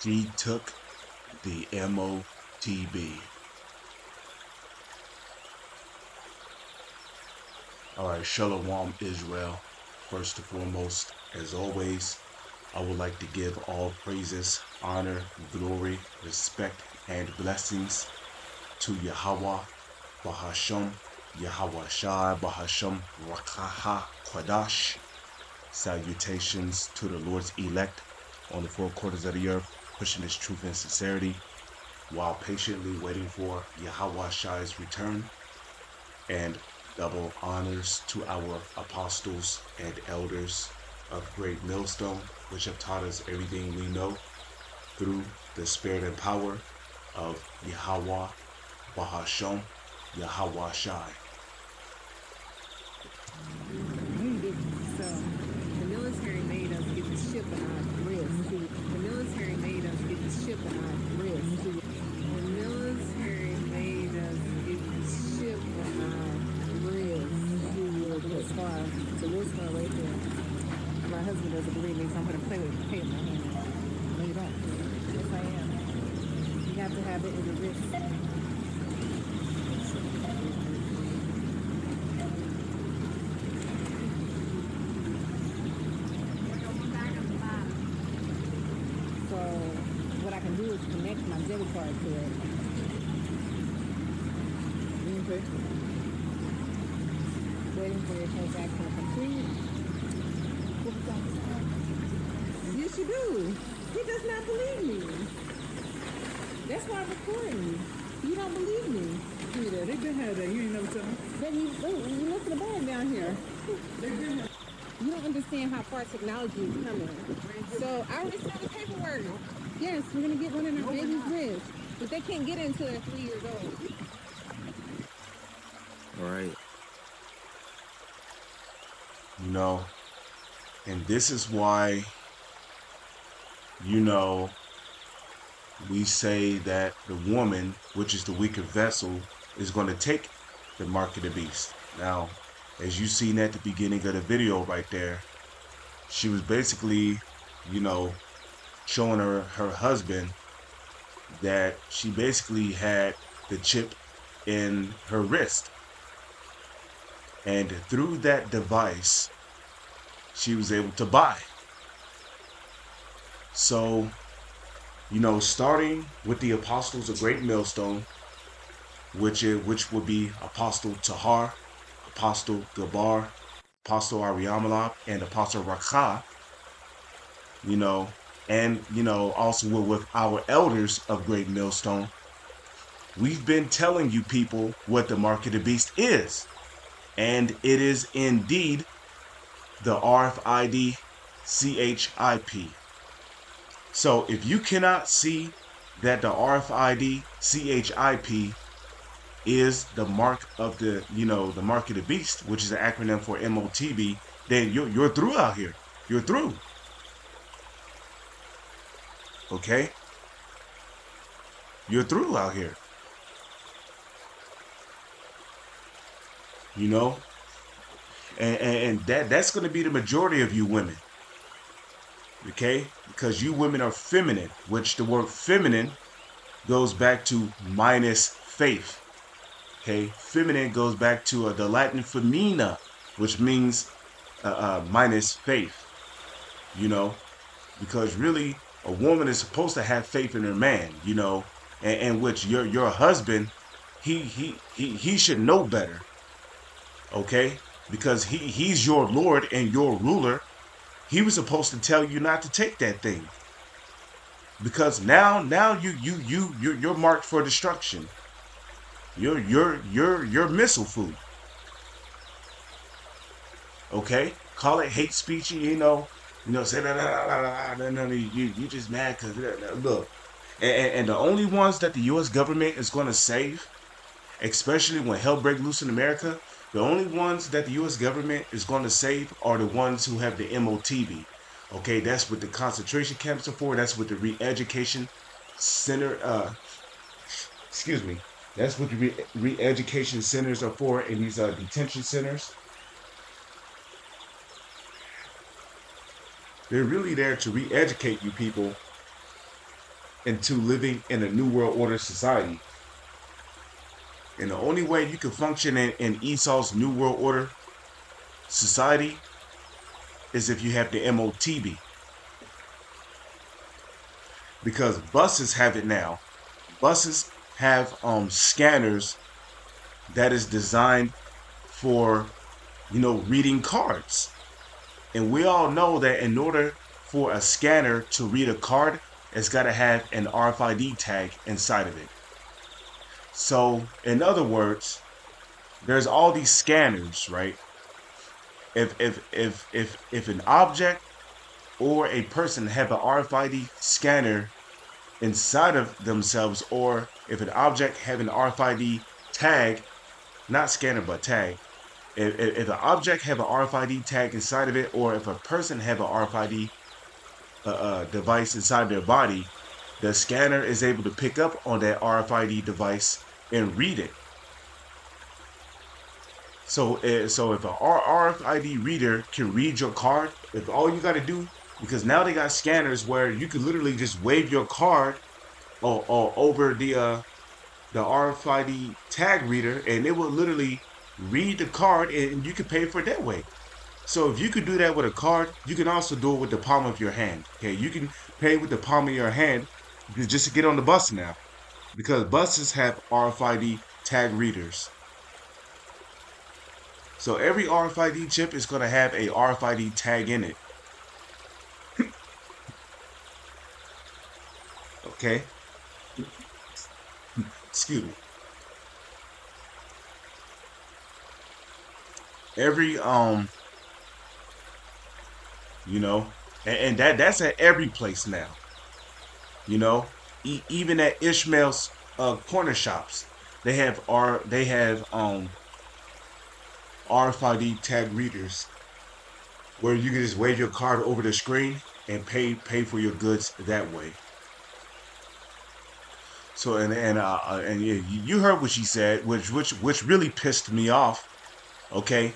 She took the MOTB. All right, Shalom Israel. First and foremost, as always, I would like to give all praises, honor, glory, respect, and blessings to Yahweh, Bahasham, Yahweh Shai, Bahasham, Rakaha, Kwadash. Salutations to the Lord's elect on the four quarters of the earth, pushing His truth and sincerity while patiently waiting for Yahweh Shai's return. And double honors to our apostles and elders of Great Millstone, which have taught us everything we know through the spirit and power of Yahweh, Bahasham, Yahweh Shai. So the military made us get the ship on our wrist. The military made us get the ship on our wrist. The military made us get the ship on our wrist. This far, the wrist one right there. My husband doesn't believe me, so I'm going to play with the in my hand. No, you don't. Yes, I am. You have to have it in the wrist. So what I can do is connect my debit card to it. Okay. Waiting for your transaction to complete. Yes, you do. He does not believe me. That's why I'm recording. You don't believe me. Yeah, they been had that. You ain't never tell me. Then you look at the bag down here. They been had. You don't understand how far technology is coming. So I already saw the paperwork. Yes, we're gonna get one in our baby's wrist, but they can't get it until they're 3 years old. All right. You know, and this is why, we say that the woman, which is the weaker vessel, is going to take the mark of the beast. Now, as you seen at the beginning of the video right there, she was basically, showing her husband that she basically had the chip in her wrist. And through that device, she was able to buy. So, starting with the apostles of Great Millstone, which would be Apostle Tahar, Apostle Gabar, Apostle Ariamalab, and Apostle Rakha, and also with our elders of Great Millstone, we've been telling you people what the mark of the beast is. And it is indeed the RFID CHIP. So if you cannot see that the RFID CHIP is the mark of the, the mark of the beast, which is an acronym for MOTB, then you're through out here. You're through. Okay? You're through out here. And that's going to be the majority of you women. Okay? Because you women are feminine, which the word feminine goes back to minus faith. Okay? Feminine goes back to the Latin femina, which means minus faith. Because really a woman is supposed to have faith in her man, and which your husband, he should know better. Okay? Because he's your Lord and your ruler. He was supposed to tell you not to take that thing. Because now you're marked for destruction. You're missile food. Okay? Call it hate speech, say you just mad because look. And the only ones that the US government is going to save, especially when hell break loose in America, the only ones that the U.S. government is going to save are the ones who have the MOTB. Okay, that's what the concentration camps are for. That's what the re-education center, excuse me, that's what the re-education centers are for in these detention centers. They're really there to re-educate you people into living in a new world order society. And the only way you can function in Esau's new world order society is if you have the MOTB. Because buses have it now. Buses have scanners that is designed for, reading cards. And we all know that in order for a scanner to read a card, it's got to have an RFID tag inside of it. So, in other words, there's all these scanners, right? If an object or a person have an RFID scanner inside of themselves, or if an object have an RFID tag, not scanner but tag, if an object have an RFID tag inside of it, or if a person have an RFID device inside their body, the scanner is able to pick up on that RFID device and read it. So if an RFID reader can read your card, if all you got to do, because now they got scanners where you can literally just wave your card or over the RFID tag reader, and it will literally read the card, and you can pay for it that way. So if you could do that with a card, you can also do it with the palm of your hand. Okay, you can pay with the palm of your hand just to get on the bus now, because buses have RFID tag readers. So every RFID chip is going to have a RFID tag in it. Okay? Excuse me. Every and that's at every place now. Even at Ishmael's corner shops, they have RFID tag readers where you can just wave your card over the screen and pay for your goods that way. So and you heard what she said, which really pissed me off. Okay,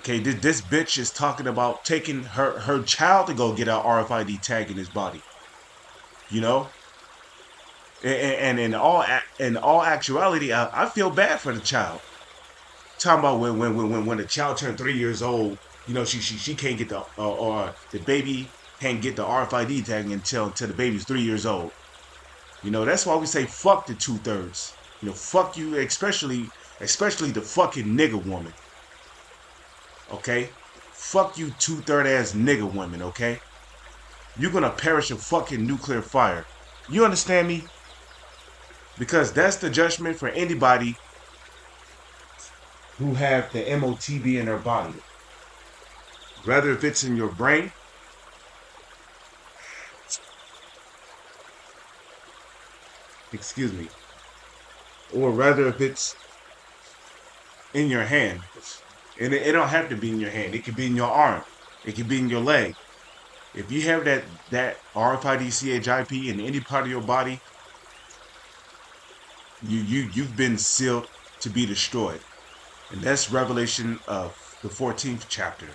this bitch is talking about taking her child to go get an RFID tag in his body. And in all actuality, I feel bad for the child. Talking about when the child turned 3 years old, she can't get the or the baby can't get the RFID tag until the baby's 3 years old. That's why we say fuck the 2/3. Fuck you, especially the fucking nigga woman. Okay, fuck you 2/3 ass nigga women. Okay, you're gonna perish in fucking nuclear fire. You understand me? Because that's the judgment for anybody who have the MOTB in their body. Whether if it's in your brain, excuse me, or rather if it's in your hand. And it don't have to be in your hand. It could be in your arm. It could be in your leg. If you have that RFID CHIP in any part of your body, you've been sealed to be destroyed. And that's Revelation of the 14th chapter.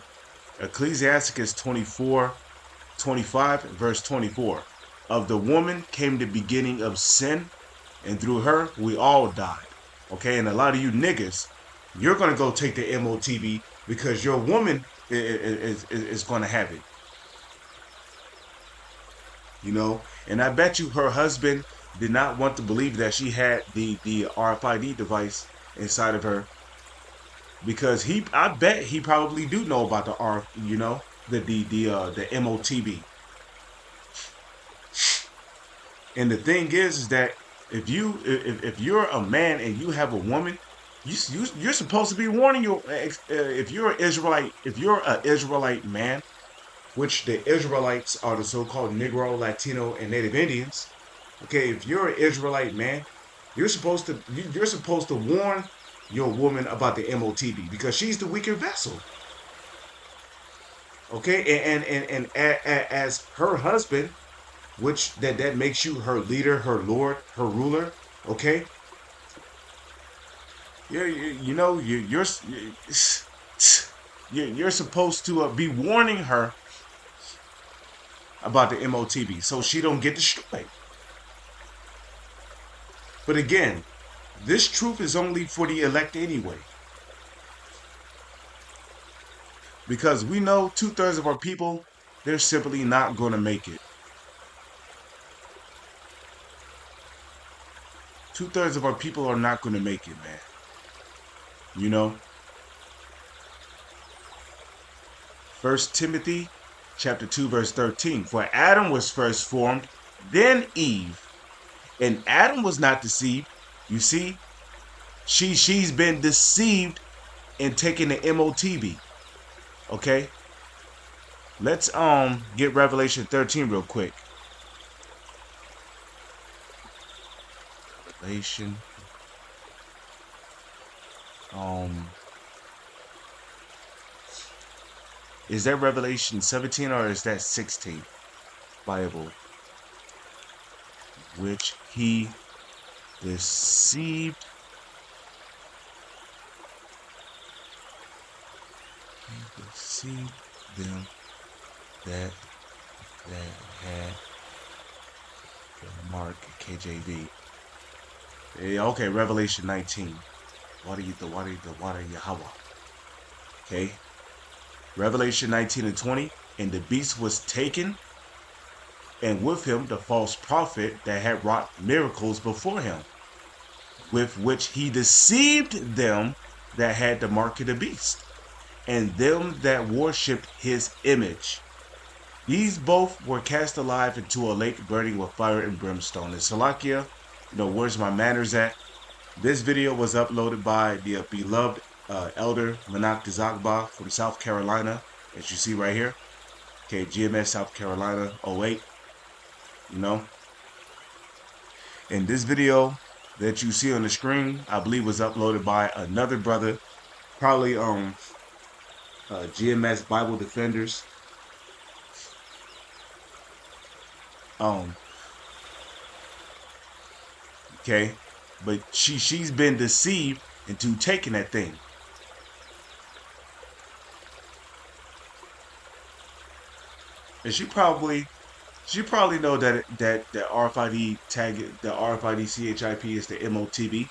Ecclesiasticus 24:25, verse 24. Of the woman came the beginning of sin, and through her we all died. Okay, and a lot of you niggas, you're gonna go take the MOTB because your woman is gonna have it. And I bet you her husband did not want to believe that she had the RFID device inside of her, because I bet he probably do know about the the MOTB. And the thing is that if you're a man and you have a woman, you're supposed to be warning your if you're an Israelite man, which the Israelites are the so-called Negro, Latino, and Native Indians. Okay, if you're an Israelite man, you're supposed to warn your woman about the MOTB because she's the weaker vessel. Okay, and as her husband, which that makes you her leader, her lord, her ruler. Okay, you're supposed to be warning her about the MOTB so she don't get destroyed. But again, this truth is only for the elect anyway. Because we know 2/3 of our people, they're simply not going to make it. 2/3 of our people are not going to make it, man. You know? 1 Timothy chapter 2, verse 13. For Adam was first formed, then Eve. And Adam was not deceived. You see, she's been deceived in taking the MOTB. Okay? Let's get Revelation 13 real quick. Revelation. Is that Revelation 17 or is that 16? Bible. Which he deceived. He deceived them that had the mark KJV. Okay, Revelation 19. Water Yahweh. Okay. Revelation 19 and 20. And the beast was taken, and with him the false prophet that had wrought miracles before him, with which he deceived them that had the mark of the beast, and them that worshipped his image. These both were cast alive into a lake burning with fire and brimstone. And Salakia, where's my manners at? This video was uploaded by the beloved elder Manak Dizagba from South Carolina, as you see right here. Okay, GMS South Carolina 08. And this video that you see on the screen, I believe was uploaded by another brother, probably GMS Bible Defenders. Okay, but she's been deceived into taking that thing. And she probably know that RFID tag, the RFID CHIP is the MOTB,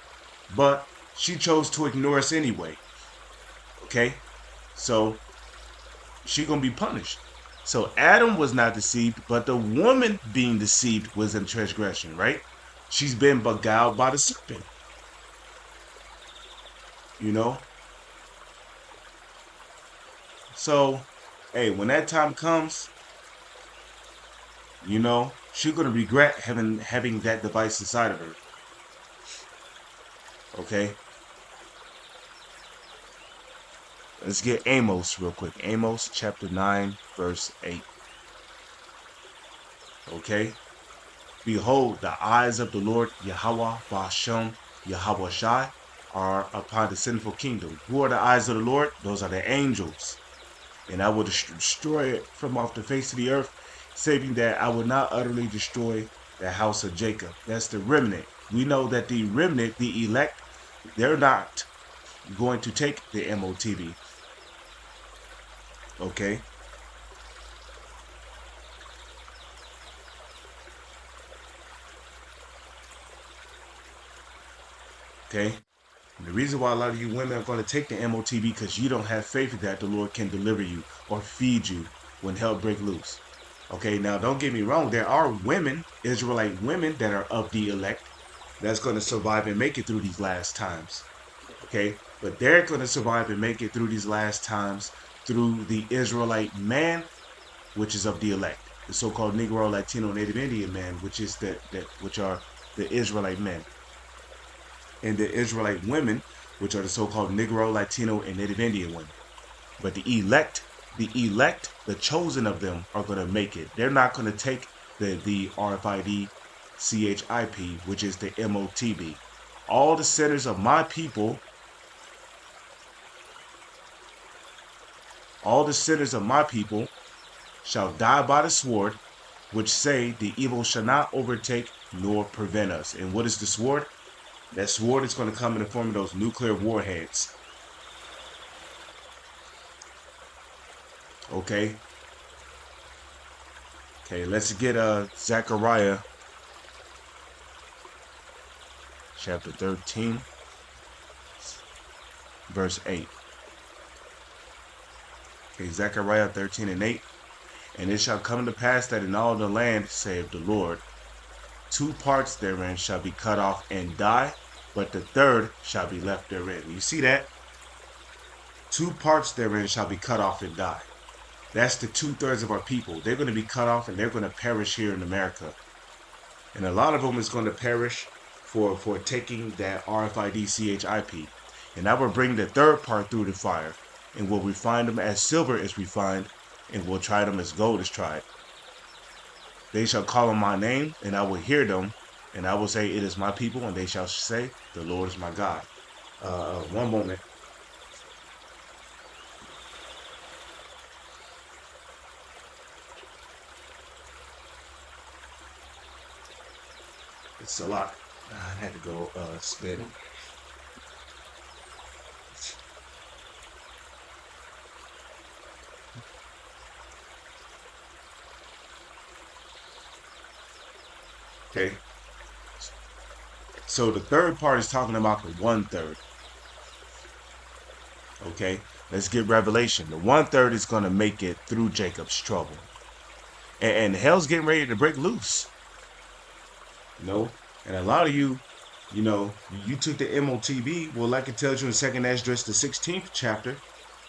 but she chose to ignore us anyway. Okay, so she gonna be punished. So Adam was not deceived, but the woman being deceived was in transgression, right? She's been beguiled by the serpent. So, hey, when that time comes, she's gonna regret having that device inside of her. Okay. Let's get Amos real quick. Amos chapter 9, verse 8. Okay. Behold, the eyes of the Lord Yahweh Ba'ashem Yahweh Shai are upon the sinful kingdom. Who are the eyes of the Lord? Those are the angels. And I will destroy it from off the face of the earth, saving that I will not utterly destroy the house of Jacob. That's the remnant. We know that the remnant, the elect, they're not going to take the MOTB. Okay. Okay. And the reason why a lot of you women are going to take the MOTB because you don't have faith that the Lord can deliver you or feed you when hell break loose. Okay, now don't get me wrong. There are women, Israelite women, that are of the elect that's going to survive and make it through these last times. Okay, but they're going to survive and make it through these last times through the Israelite man, which is of the elect, the so-called Negro, Latino, Native Indian man, which is which are the Israelite men, and the Israelite women, which are the so-called Negro, Latino, and Native Indian women. But the elect, the chosen of them are going to make it. They're not going to take the RFID CHIP, which is the MOTB. All the sinners of my people, shall die by the sword, which say the evil shall not overtake nor prevent us. And what is the sword? That sword is going to come in the form of those nuclear warheads. Okay. Okay, let's get Zechariah chapter 13, verse 8. Okay, Zechariah 13 and 8. And it shall come to pass that in all the land, saith the Lord, 2 parts therein shall be cut off and die, but the third shall be left therein. You see that? 2 parts therein shall be cut off and die. That's the 2/3 of our people. They're going to be cut off and they're going to perish here in America. And a lot of them is going to perish for taking that RFID CHIP. And I will bring the third part through the fire, and will refine them as silver is refined, and will try them as gold is tried. They shall call on my name, and I will hear them, and I will say, it is my people, and they shall say, the Lord is my God. One moment. It's a lot. I had to go spit. Okay. So the third part is talking about the 1/3. Okay. Let's get Revelation. The 1/3 is going to make it through Jacob's trouble. And hell's getting ready to break loose. And a lot of you, you took the MOTB. Well, like it tells you in 2nd Esdras, the 16th chapter,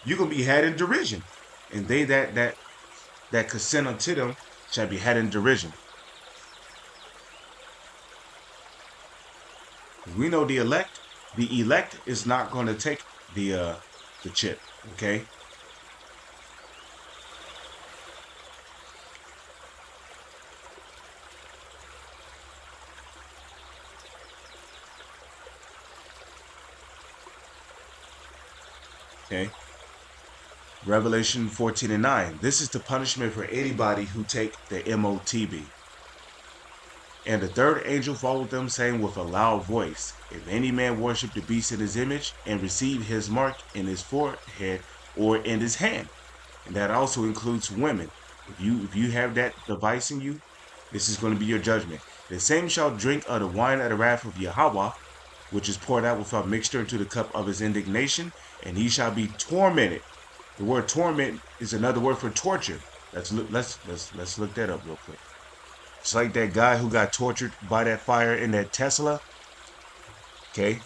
you're going to be had in derision. And they that consent unto them shall be had in derision. We know the elect is not going to take the chip, okay? Okay. Revelation 14 and 9. This is the punishment for anybody who take the MOTB. And the third angel followed them, saying with a loud voice, if any man worship the beast in his image, and receive his mark in his forehead or in his hand. And that also includes women. If you have that device in you, this is going to be your judgment. The same shall drink of the wine of the wrath of Yahweh, which is poured out without mixture into the cup of his indignation, and he shall be tormented. The word torment is another word for torture. Let's look that up real quick. It's like that guy who got tortured by that fire in that Tesla. Okay.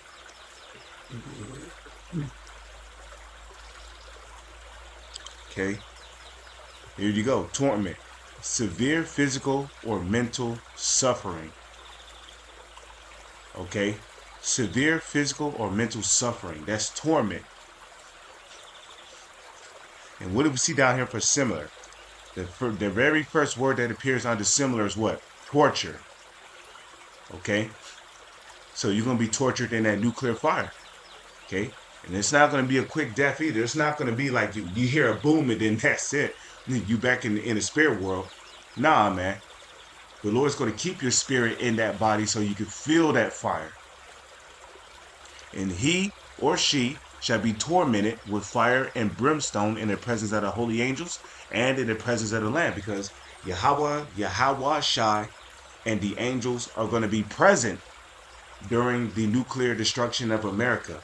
Okay. Here you go. Torment. Severe physical or mental suffering. Okay. Severe physical or mental suffering. That's torment. And what do we see down here for similar? The very first word that appears under similar is what? Torture. Okay? So you're going to be tortured in that nuclear fire. Okay? And it's not going to be a quick death either. It's not going to be like you hear a boom and then that's it. You back in the spirit world. Nah, man. The Lord's going to keep your spirit in that body so you can feel that fire. And he or she shall be tormented with fire and brimstone in the presence of the holy angels and in the presence of the Lamb, because Yahweh Shai and the angels are going to be present during the nuclear destruction of America,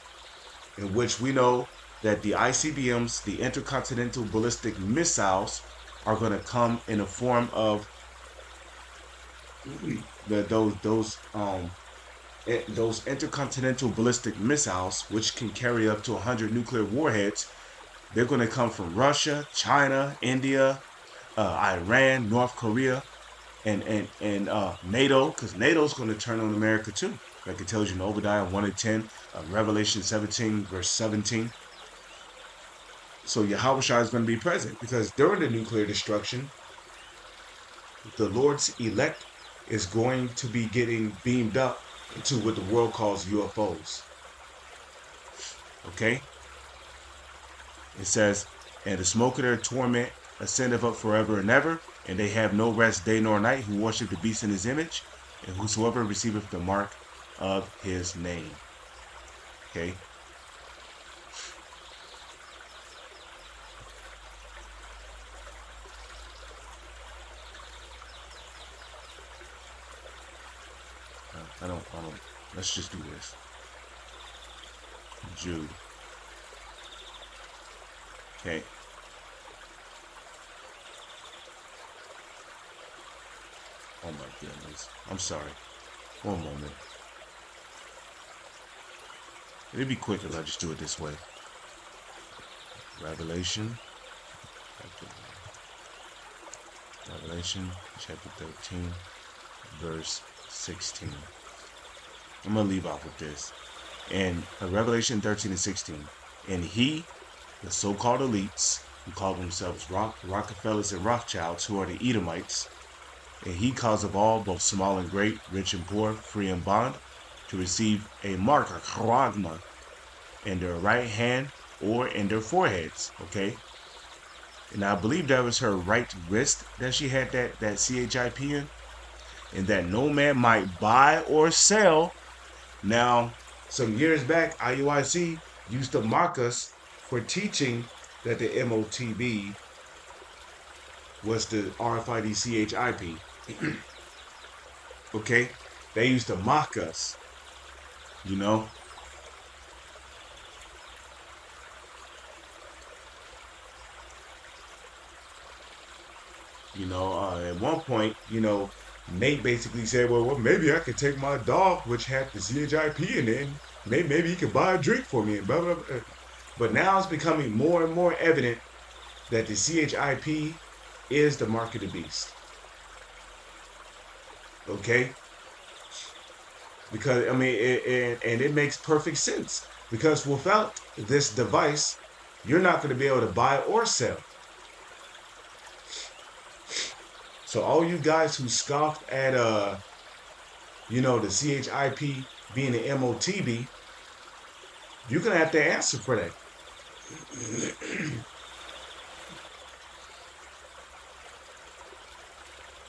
in which we know that the ICBMs, the intercontinental ballistic missiles, are going to come in the form of those intercontinental ballistic missiles, which can carry up to 100 nuclear warheads. They're going to come from Russia, China, India, Iran, North Korea, and NATO, because NATO's going to turn on America too. Like it tells you in Obadiah 1 and 10, Revelation 17, verse 17. So Yahweh Shai is going to be present, because during the nuclear destruction, the Lord's elect is going to be getting beamed up into what the world calls UFOs. Okay? It says, and the smoke of their torment ascendeth up forever and ever, and they have no rest day nor night who worship the beast in his image, and whosoever receiveth the mark of his name. Okay? I don't Let's just do this. Jude. Okay. Oh my goodness. I'm sorry. One moment. It'd be quicker if I just do it this way. Revelation chapter 13, verse 16. I'm going to leave off with this. And Revelation 13 and 16. And he, the so-called elites, who call themselves Rockefellers and Rothschilds, who are the Edomites, and he caused of all, both small and great, rich and poor, free and bond, to receive a mark, a charagma, in their right hand or in their foreheads, okay? And I believe that was her right wrist that she had that CHIP in, and that no man might buy or sell. Now, some years back, IUIC used to mock us for teaching that the MOTB was the RFID CHIP. Okay? They used to mock us, you know? At one point, Nate basically said, well, maybe I could take my dog, which had the CHIP in it, and maybe he could buy a drink for me, and blah, blah, blah. But now it's becoming more and more evident that the CHIP is the mark of the beast. Okay? Because, it makes perfect sense. Because without this device, you're not going to be able to buy or sell. So all you guys who scoffed at the CHIP being the MOTB, you're gonna have to answer for that.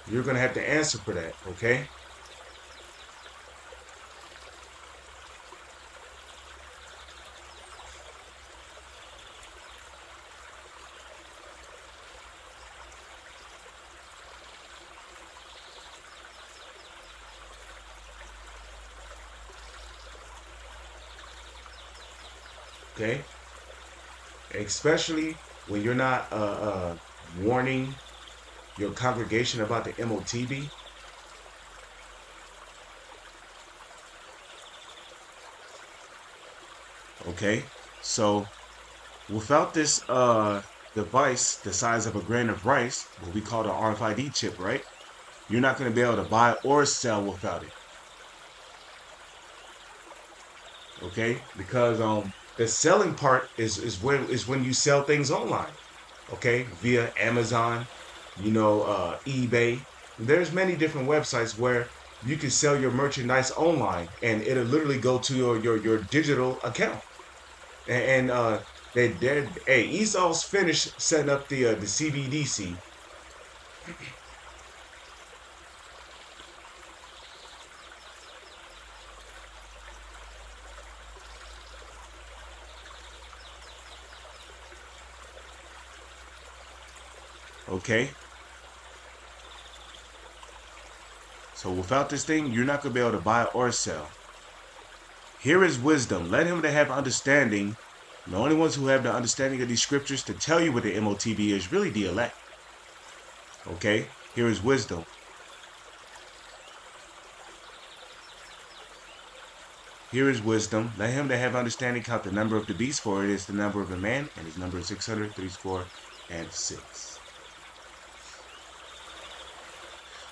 You're gonna have to answer for that, okay? Okay? Especially when you're not warning your congregation about the MOTB. Okay? So without this device the size of a grain of rice, what we call the RFID chip, right? You're not going to be able to buy or sell without it. Okay? Because the selling part is when you sell things online. Okay? Via Amazon, eBay. There's many different websites where you can sell your merchandise online, and it'll literally go to your digital account. And Esau's finished setting up the CBDC. Okay? So without this thing, you're not going to be able to buy or sell. Here is wisdom. Let him that have understanding. The only ones who have the understanding of these scriptures to tell you what the MOTB is really the elect. Okay? Here is wisdom. Here is wisdom. Let him that have understanding count the number of the beast, for it is the number of a man, and his number is 636.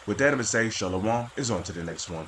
With that, I'm going to say, Shalom is on to the next one.